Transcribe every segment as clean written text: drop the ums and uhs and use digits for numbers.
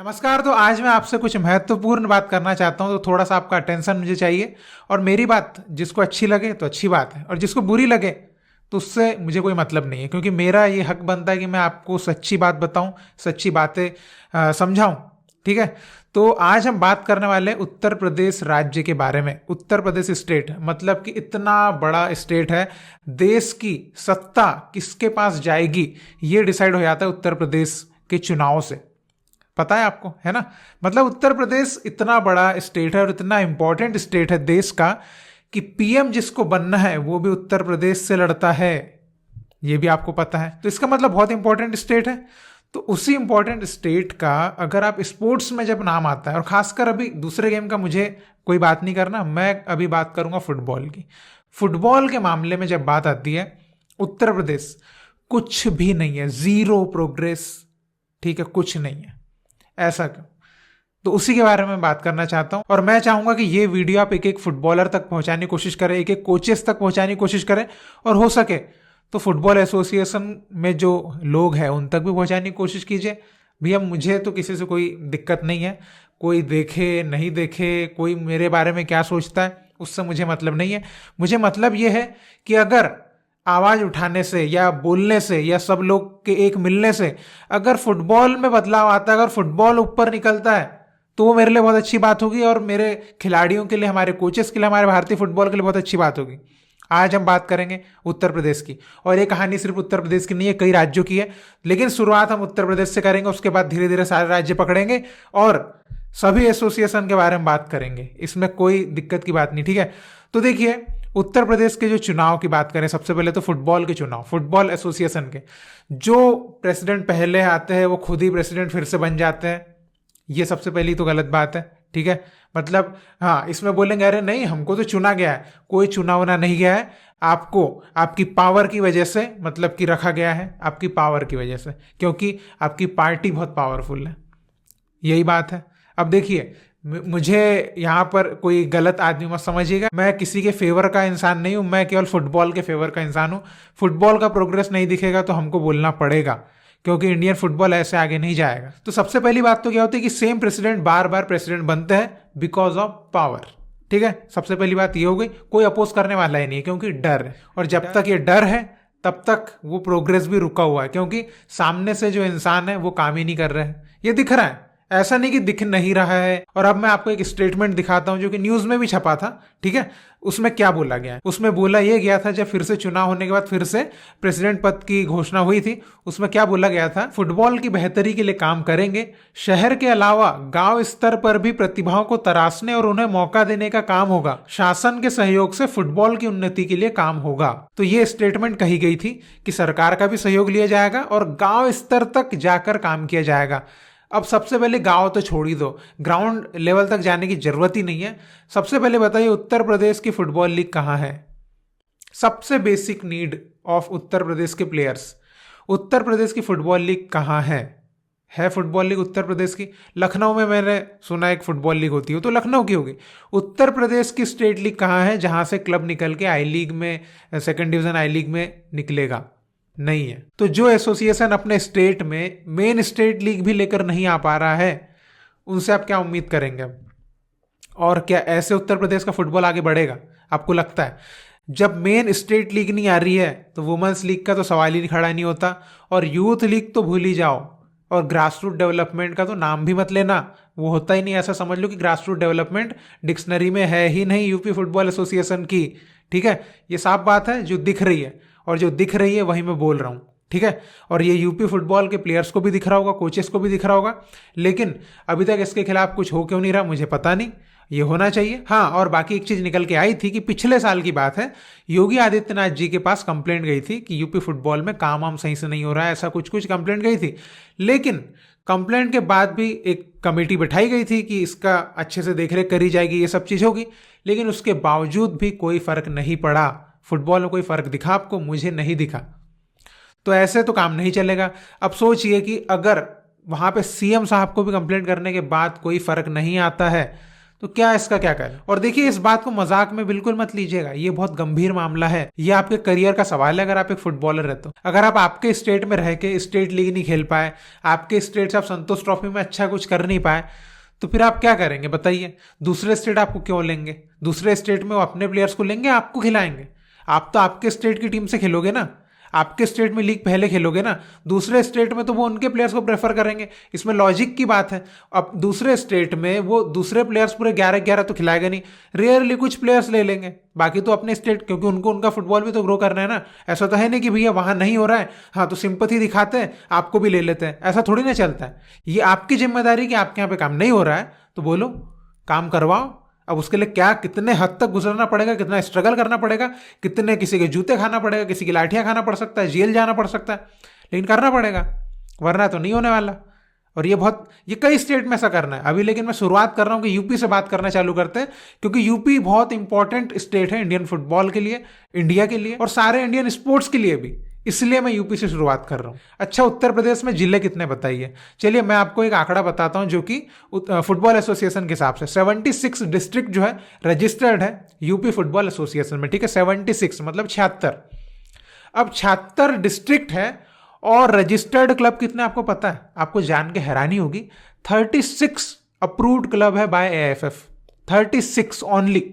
नमस्कार। तो आज मैं आपसे कुछ महत्वपूर्ण बात करना चाहता हूं, तो थोड़ा सा आपका अटेंशन मुझे चाहिए। और मेरी बात जिसको अच्छी लगे तो अच्छी बात है, और जिसको बुरी लगे तो उससे मुझे कोई मतलब नहीं है, क्योंकि मेरा ये हक बनता है कि मैं आपको सच्ची बात बताऊं, सच्ची बातें समझाऊं। ठीक है। तो आज हम बात करने वाले हैं उत्तर प्रदेश राज्य के बारे में। उत्तर प्रदेश स्टेट मतलब कि इतना बड़ा स्टेट है, देश की सत्ता किसके पास जाएगी ये डिसाइड हो जाता है उत्तर प्रदेश के चुनाव से। पता है आपको, है ना। मतलब उत्तर प्रदेश इतना बड़ा स्टेट है और इतना इंपॉर्टेंट स्टेट है देश का कि पीएम जिसको बनना है वो भी उत्तर प्रदेश से लड़ता है। ये भी आपको पता है। तो इसका मतलब बहुत इंपॉर्टेंट स्टेट है। तो उसी इंपॉर्टेंट स्टेट का अगर आप स्पोर्ट्स में जब नाम आता है, और खासकर अभी दूसरे गेम का मुझे कोई बात नहीं करना, मैं अभी बात करूंगा फुटबॉल की। फुटबॉल के मामले में जब बात आती है, उत्तर प्रदेश कुछ भी नहीं है, जीरो प्रोग्रेस। ठीक है, कुछ नहीं है। ऐसा क्यों? तो उसी के बारे में बात करना चाहता हूं। और मैं चाहूंगा कि ये वीडियो आप एक एक फुटबॉलर तक पहुंचाने की कोशिश करें, एक एक कोचेस तक पहुंचाने की कोशिश करें, और हो सके तो फुटबॉल एसोसिएशन में जो लोग हैं उन तक भी पहुंचाने की कोशिश कीजिए। भैया मुझे तो किसी से कोई दिक्कत नहीं है, कोई देखे नहीं देखे, कोई मेरे बारे में क्या सोचता है उससे मुझे मतलब नहीं है। मुझे मतलब ये है कि अगर आवाज उठाने से या बोलने से या सब लोग के एक मिलने से अगर फुटबॉल में बदलाव आता है, अगर फुटबॉल ऊपर निकलता है, तो वो मेरे लिए बहुत अच्छी बात होगी, और मेरे खिलाड़ियों के लिए, हमारे कोचेस के लिए, हमारे भारतीय फुटबॉल के लिए बहुत अच्छी बात होगी। आज हम बात करेंगे उत्तर प्रदेश की, और ये कहानी सिर्फ उत्तर प्रदेश की नहीं है, कई राज्यों की है। लेकिन शुरुआत हम उत्तर प्रदेश से करेंगे, उसके बाद धीरे धीरे सारे राज्य पकड़ेंगे और सभी एसोसिएशन के बारे में बात करेंगे। इसमें कोई दिक्कत की बात नहीं। ठीक है। तो देखिए, उत्तर प्रदेश के जो चुनाव की बात करें, सबसे पहले तो फुटबॉल के चुनाव, फुटबॉल एसोसिएशन के जो प्रेसिडेंट पहले आते हैं वो खुद ही प्रेसिडेंट फिर से बन जाते हैं। ये सबसे पहली तो गलत बात है। ठीक है। मतलब हाँ, इसमें बोलेंगे अरे नहीं, हमको तो चुना गया है। कोई चुना वुना नहीं गया है, आपको आपकी पावर की वजह से मतलब कि रखा गया है, आपकी पावर की वजह से, क्योंकि आपकी पार्टी बहुत पावरफुल है। यही बात है। अब देखिए, मुझे यहाँ पर कोई गलत आदमी मत समझिएगा, मैं किसी के फेवर का इंसान नहीं हूं, मैं केवल फुटबॉल के फेवर का इंसान हूं। फुटबॉल का प्रोग्रेस नहीं दिखेगा तो हमको बोलना पड़ेगा, क्योंकि इंडियन फुटबॉल ऐसे आगे नहीं जाएगा। तो सबसे पहली बात तो क्या होती है कि सेम प्रेसिडेंट बार बार प्रेसिडेंट बनते हैं बिकॉज ऑफ पावर। ठीक है, सबसे पहली बात ये हो गई। कोई अपोज करने वाला ही नहीं है, क्योंकि डर है, और जब तक ये डर है तब तक वो प्रोग्रेस भी रुका हुआ है, क्योंकि सामने से जो इंसान है वो काम ही नहीं कर रहा है। ये दिख रहा है, ऐसा नहीं कि दिख नहीं रहा है। और अब मैं आपको एक स्टेटमेंट दिखाता हूं जो कि न्यूज में भी छपा था। ठीक है। उसमें क्या बोला गया है? उसमें बोला यह गया था, जब फिर से चुनाव होने के बाद फिर से प्रेसिडेंट पद की घोषणा हुई थी, उसमें क्या बोला गया था? फुटबॉल की बेहतरी के लिए काम करेंगे, शहर के अलावा गांव स्तर पर भी प्रतिभाओं को तराशने और उन्हें मौका देने का काम होगा। शासन के सहयोग से फुटबॉल की उन्नति के लिए काम होगा। तो ये स्टेटमेंट कही गई थी कि सरकार का भी सहयोग लिया जाएगा और गांव स्तर तक जाकर काम किया जाएगा। अब सबसे पहले गांव तो छोड़ ही दो, ग्राउंड लेवल तक जाने की जरूरत ही नहीं है। सबसे पहले बताइए, उत्तर प्रदेश की फुटबॉल लीग कहां है? सबसे basic need of Uttar Pradesh के प्लेयर्स। उत्तर प्रदेश की फुटबॉल लीग कहां है फुटबॉल लीग उत्तर प्रदेश की? लखनऊ में मैंने सुना एक फुटबॉल लीग होती है, तो लखनऊ की होगी। उत्तर प्रदेश की स्टेट लीग कहां है, जहां से क्लब निकल के आई लीग में, सेकंड डिवीजन आई लीग में निकलेगा? नहीं है। तो जो एसोसिएशन अपने स्टेट में मेन स्टेट लीग भी लेकर नहीं आ पा रहा है, उनसे आप क्या उम्मीद करेंगे? और क्या ऐसे उत्तर प्रदेश का फुटबॉल आगे बढ़ेगा आपको लगता है? जब मेन स्टेट लीग नहीं आ रही है तो वुमेन्स लीग का तो सवाल ही खड़ा नहीं होता, और यूथ लीग तो भूल ही जाओ, और ग्रास रूट डेवलपमेंट का तो नाम भी मत लेना, वो होता ही नहीं। ऐसा समझ लो कि ग्रास रूट डेवलपमेंट डिक्शनरी में है ही नहीं यूपी फुटबॉल एसोसिएशन की। ठीक है, ये साफ बात है जो दिख रही है, और जो दिख रही है वही मैं बोल रहा हूं। ठीक है, और ये यूपी फुटबॉल के प्लेयर्स को भी दिख रहा होगा, कोचेस को भी दिख रहा होगा, लेकिन अभी तक इसके खिलाफ कुछ हो क्यों नहीं रहा मुझे पता नहीं। ये होना चाहिए। हाँ, और बाकी एक चीज निकल के आई थी कि पिछले साल की बात है, योगी आदित्यनाथ जी के पास कंप्लेंट गई थी कि यूपी फुटबॉल में काम वाम सही से नहीं हो रहा है, ऐसा कुछ कुछ कंप्लेंट गई थी। लेकिन कंप्लेंट के बाद भी एक कमेटी बैठाई गई थी कि इसका अच्छे से देखरेख करी जाएगी, ये सब चीज होगी, लेकिन उसके बावजूद भी कोई फर्क नहीं पड़ा। फुटबॉल में कोई फर्क दिखा आपको? मुझे नहीं दिखा। तो ऐसे तो काम नहीं चलेगा। अब सोचिए कि अगर वहां पे सीएम साहब को भी कंप्लेंट करने के बाद कोई फर्क नहीं आता है, तो क्या इसका क्या करें। और देखिए इस बात को मजाक में बिल्कुल मत लीजिएगा, ये बहुत गंभीर मामला है, ये आपके करियर का सवाल है। अगर आप एक फुटबॉलर है तो अगर आप आपके स्टेट में रह के स्टेट लीग नहीं खेल पाए, आपके स्टेट से आप संतोष ट्रॉफी में अच्छा कुछ कर नहीं पाए, तो फिर आप क्या करेंगे बताइए। दूसरे स्टेट आपको क्यों लेंगे? दूसरे स्टेट में वो अपने प्लेयर्स को लेंगे, आपको खिलाएंगे। आप तो आपके स्टेट की टीम से खेलोगे ना, आपके स्टेट में लीग पहले खेलोगे ना, दूसरे स्टेट में तो वो उनके प्लेयर्स को प्रेफर करेंगे। इसमें लॉजिक की बात है। अब दूसरे स्टेट में वो दूसरे प्लेयर्स पूरे 11-11 तो खिलाएगा नहीं, रेयरली कुछ प्लेयर्स ले लेंगे, बाकी तो अपने स्टेट, क्योंकि उनको उनका फुटबॉल भी तो ग्रो करना है ना। ऐसा तो है नहीं कि भैया वहां नहीं हो रहा है, हाँ तो सिंपथी दिखाते हैं, आपको भी ले लेते हैं, ऐसा थोड़ी ना चलता है। ये आपकी जिम्मेदारी कि आपके यहाँ पे काम नहीं हो रहा है तो बोलो, काम करवाओ। अब उसके लिए क्या कितने हद तक गुजरना पड़ेगा, कितना स्ट्रगल करना पड़ेगा, कितने किसी के जूते खाना पड़ेगा, किसी की लाठियां खाना पड़ सकता है, जेल जाना पड़ सकता है, लेकिन करना पड़ेगा, वरना तो नहीं होने वाला। और ये कई स्टेट में ऐसा करना है अभी। लेकिन मैं शुरुआत कर रहा हूं कि यूपी से बात करना चालू करते हैं, क्योंकि यूपी बहुत इंपॉर्टेंट स्टेट है इंडियन फुटबॉल के लिए, इंडिया के लिए और सारे इंडियन स्पोर्ट्स के लिए भी, इसलिए मैं यूपी से शुरुआत कर रहा हूं। अच्छा, उत्तर प्रदेश में जिले कितने बताइए? चलिए मैं आपको एक आंकड़ा बताता हूं जो कि फुटबॉल एसोसिएशन के हिसाब से 76 डिस्ट्रिक्ट जो है रजिस्टर्ड है यूपी फुटबॉल एसोसिएशन में, ठीक है। 76 मतलब 76। अब 76 डिस्ट्रिक्ट है और रजिस्टर्ड क्लब कितने आपको पता है? आपको जान के हैरानी होगी, 36 अप्रूव्ड क्लब है बाय एएफएफ। 36 ओनली,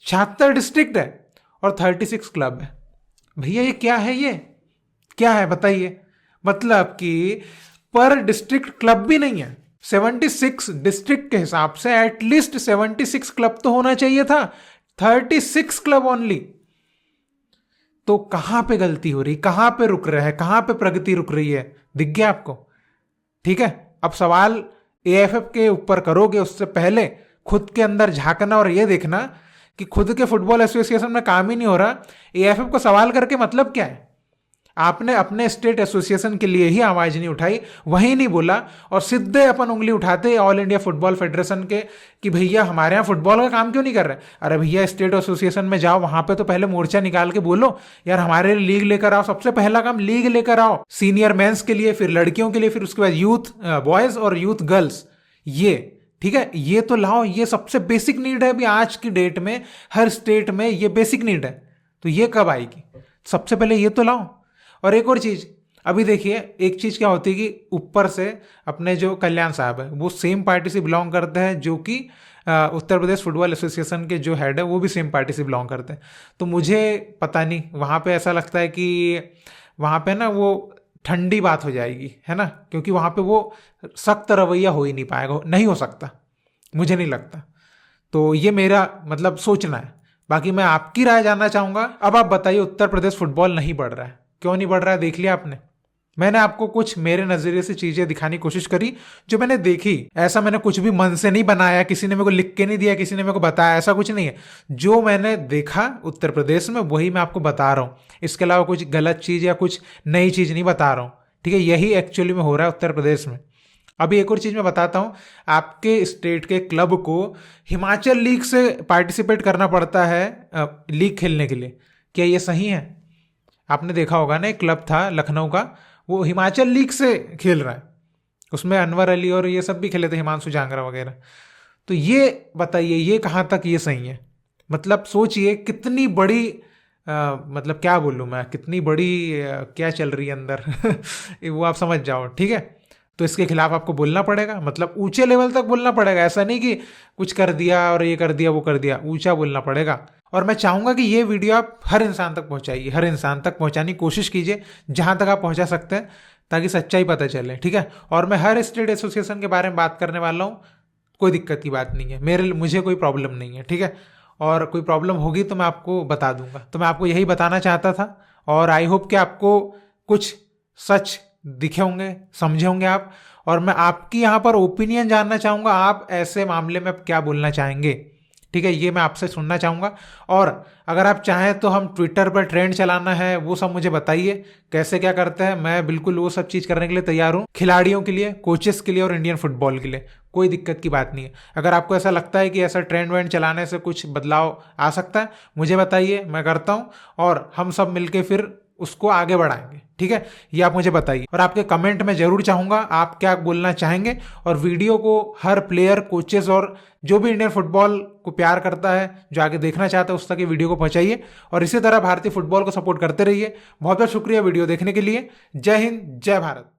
76 डिस्ट्रिक्ट है और 36 क्लब है। भैया ये क्या है, ये क्या है बताइए? मतलब कि पर डिस्ट्रिक्ट क्लब भी नहीं है। 76 डिस्ट्रिक्ट के हिसाब से एटलीस्ट 76 क्लब तो होना चाहिए था, 36 क्लब ओनली। तो कहां पे गलती हो रही, कहां पे रुक रहा है, कहां पे प्रगति रुक रही है, दिख गया आपको? ठीक है, अब सवाल एएफएफ के ऊपर करोगे उससे पहले खुद के अंदर झांकना और यह देखना कि खुद के फुटबॉल एसोसिएशन में काम ही नहीं हो रहा। एएफएफ को सवाल करके मतलब क्या है? आपने अपने स्टेट एसोसिएशन के लिए ही आवाज नहीं उठाई, वहीं नहीं बोला, और सीधे अपन उंगली उठाते ऑल इंडिया फुटबॉल फेडरेशन के कि भैया हमारे यहाँ फुटबॉल का काम क्यों नहीं कर रहे। अरे भैया स्टेट एसोसिएशन में जाओ, वहां पे तो पहले मोर्चा निकाल के बोलो यार हमारे लिए लीग लेकर आओ। सबसे पहला काम लीग लेकर आओ, सीनियर मेंस के लिए, फिर लड़कियों के लिए, फिर उसके बाद यूथ बॉयज और यूथ गर्ल्स, ये ठीक है, ये तो लाओ। ये सबसे बेसिक नीड है अभी आज की डेट में, हर स्टेट में ये बेसिक नीड है। तो ये कब आएगी? सबसे पहले ये तो लाओ। और एक और चीज, अभी देखिए एक चीज क्या होती है कि ऊपर से अपने जो कल्याण साहब है वो सेम पार्टी से बिलोंग करते हैं, जो कि उत्तर प्रदेश फुटबॉल एसोसिएशन के जो हेड है वो भी सेम पार्टी से बिलोंग करते हैं। तो मुझे पता नहीं, वहाँ पे ऐसा लगता है कि वहाँ पे ना वो ठंडी बात हो जाएगी, है ना, क्योंकि वहाँ पे वो सख्त रवैया हो ही नहीं पाएगा, नहीं हो सकता, मुझे नहीं लगता। तो ये मेरा मतलब सोचना है, बाकी मैं आपकी राय जानना चाहूँगा। अब आप बताइए उत्तर प्रदेश फुटबॉल नहीं बढ़ रहा है, क्यों नहीं बढ़ रहा है? देख लिया आपने? मैंने आपको कुछ मेरे नजरिए से चीजें दिखाने की कोशिश करी जो मैंने देखी। ऐसा मैंने कुछ भी मन से नहीं बनाया, किसी ने मेरे को लिख के नहीं दिया, किसी ने मेरे को बताया, ऐसा कुछ नहीं है। जो मैंने देखा उत्तर प्रदेश में वही मैं आपको बता रहा हूँ, इसके अलावा कुछ गलत चीज या कुछ नई चीज नहीं बता रहा हूँ, ठीक है। यही एक्चुअली में हो रहा है उत्तर प्रदेश में। अभी एक और चीज मैं बताता हूँ, आपके स्टेट के क्लब को हिमाचल लीग से पार्टिसिपेट करना पड़ता है लीग खेलने के लिए। क्या ये सही है? आपने देखा होगा ना, एक क्लब था लखनऊ का, वो हिमाचल लीग से खेल रहा है, उसमें अनवर अली और ये सब भी खेले थे, हिमांशु जांगरा वगैरह। तो ये बताइए ये कहाँ तक ये सही है? मतलब सोचिए कितनी बड़ी मतलब क्या बोलूँ मैं, कितनी बड़ी क्या चल रही है अंदर वो आप समझ जाओ, ठीक है। तो इसके खिलाफ आपको बोलना पड़ेगा, मतलब ऊंचे लेवल तक बोलना पड़ेगा। ऐसा नहीं कि कुछ कर दिया और ये कर दिया वो कर दिया, ऊंचा बोलना पड़ेगा। और मैं चाहूंगा कि ये वीडियो आप हर इंसान तक पहुंचाइए, हर इंसान तक पहुंचाने की कोशिश कीजिए जहां तक आप पहुंचा सकते हैं, ताकि सच्चाई पता चले, ठीक है। और मैं हर स्टेट एसोसिएशन के बारे में बात करने वाला हूँ, कोई दिक्कत की बात नहीं है, मुझे कोई प्रॉब्लम नहीं है, ठीक है। और कोई प्रॉब्लम होगी तो मैं आपको बता दूंगा। तो मैं आपको यही बताना चाहता था, और आई होप कि आपको कुछ सच दिखे होंगे, समझे होंगे आप। और मैं आपकी यहाँ पर ओपिनियन जानना चाहूँगा, आप ऐसे मामले में क्या बोलना चाहेंगे, ठीक है, ये मैं आपसे सुनना चाहूँगा। और अगर आप चाहें तो हम ट्विटर पर ट्रेंड चलाना है, वो सब मुझे बताइए कैसे क्या करते हैं। मैं बिल्कुल वो सब चीज़ करने के लिए तैयार हूँ, खिलाड़ियों के लिए, कोचेस के लिए और इंडियन फुटबॉल के लिए, कोई दिक्कत की बात नहीं है। अगर आपको ऐसा लगता है कि ऐसा ट्रेंड वेंड चलाने से कुछ बदलाव आ सकता है, मुझे बताइए, मैं करता हूँ। और हम सब मिलके फिर उसको आगे बढ़ाएंगे। ठीक है, ये आप मुझे बताइए और आपके कमेंट में जरूर चाहूंगा आप क्या बोलना चाहेंगे। और वीडियो को हर प्लेयर, कोचेस और जो भी इंडियन फुटबॉल को प्यार करता है, जो आगे देखना चाहता है, उस तक ये वीडियो को पहुंचाइए और इसी तरह भारतीय फुटबॉल को सपोर्ट करते रहिए। बहुत बहुत शुक्रिया वीडियो देखने के लिए। जय हिंद, जय भारत।